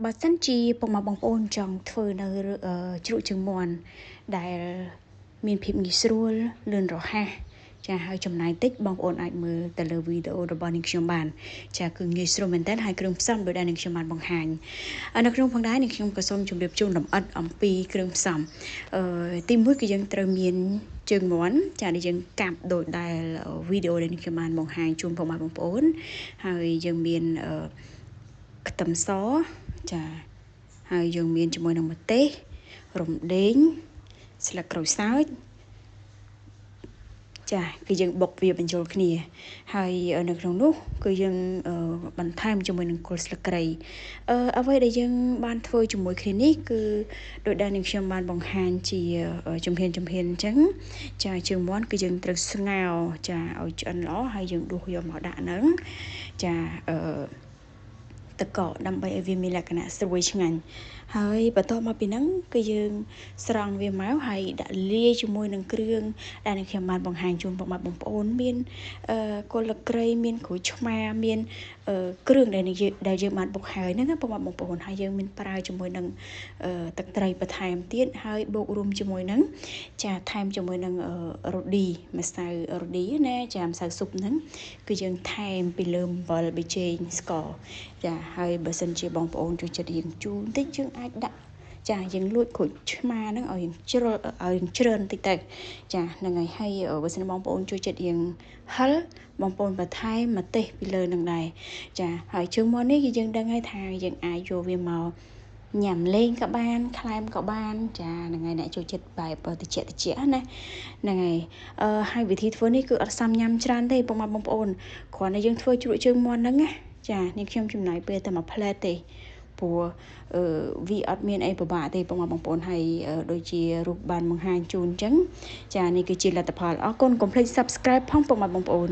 បើសិនជាពុកម៉ែបងប្អូនចង់ធ្វើនៅជ្រក់ជើងមាន់ដែលមានភាពងាយស្រួលលឿនរហ័សចាហើយចំណាយតិចបងប្អូនអាចមើលទៅលើវីដេអូរបស់នាងខ្ញុំបានចាគឺងាយស្រួលមែនតើហើយគ្រឿងផ្សំដោយដែលនាងខ្ញុំបានបង្ហាញនៅក្នុងផងដែរនាងខ្ញុំក៏សូមជម្រាបជូនលម្អិតអំពីគ្រឿងផ្សំទី1គឺយើងត្រូវមានជើងមាន់ចាដែលយើងកាប់ដោយដែលវីដេអូដែលនាងខ្ញុំបានបង្ហាញជូនពុកម៉ែបងប្អូនហើយយើងមានខ្ទឹមសចាហើយយើងមានជាមួយនឹងម្ទេសរំដេងស្លឹកក្រូចសើចចាគឺយើងបុកវាបញ្ចូលគ្នាហើយនៅក្នុងនោះគឺយើងបន្ថែមជាមួយនឹងគល់ស្លឹកគ្រៃអ្វីដែលយើងបានធ្វើជាមួយគ្នានេះគឺដោយដែលនាងខ្ញុំបានបង្ហាញជាជំហានអញ្ចឹងចាជើងមាន់គឺយើងត្រូវស្ងោរចាឲ្យឆ្អិនល្អហើយយើងដួសយកមកដាក់ហ្នឹងចាទឹកកកដើម្បីឲ្យវាមានលក្ខណៈស្រួយឆ្ងាញ់ហើយបន្ទាប់មកពីហ្នឹងគឺយើងស្រង់វាមកហើយដាក់លាយជាមួយនឹងគ្រឿងដែលនាងខ្ញុំបានបង្ហាញជូនពុកម៉ែបងប្អូនមានគល់ក្រៃមានក្រូចឆ្មាមានគ្រឿងដែលយើងបានបុកហើយហ្នឹងពុកម៉ែបងប្អូនហើយយើងមានប្រើជាមួយនឹងទឹកត្រីបន្ថែមទៀតហើយបូករួមជាមួយនឹងចាថែមជាមួយនឹងរ៉ូឌីម្សៅរ៉ូឌីណាចាម្សៅស៊ុបហ្នឹងគឺយើងថែមពីលើអំបិលប៊ីចេងស្ករចាហើយបើសិនជាបងប្អូនចូលចិត្តរៀងជូរបន្តិចយើងអាចដាក់ចាយើងលួចក្រូចឆ្មាហ្នឹងឲ្យច្រើនបន្តិចទៅចាហ្នឹងហើយបើសិនបងប្អូនចូលចិត្តរៀងហិលបងប្អូនបន្ថែមម្ទេសពីលើនឹងដែរចាហើយជើងមាន់នេះគឺយើងដឹងហើយថាយើងអាចយកវាមកញ៉ាំលេងក៏បានក្លែមក៏បានចាហ្នឹងហើយអ្នកចូលចិត្តបែបតិចណាហ្នឹងហើយហើយវិធីធ្វើនេះគឺអត់សមញ៉ាំច្រើនទេពុកម៉ែបងប្អូនគ្រាន់តែយើងធ្វើជ្រក់ជើងមាន់ហ្នឹងណាចានេះខ្ញុំចំណាយពេលតែមួយផ្លែតទេព្រោះវាអត់មានអីពិបាកទេពុកម៉ែបងប្អូនហើយដូចជារូបបានបង្ហាញជូនអញ្ចឹងចានេះគឺជាលទ្ធផលអរគុណកុំភ្លេច Subscribe ផងពុកម៉ែបងប្អូន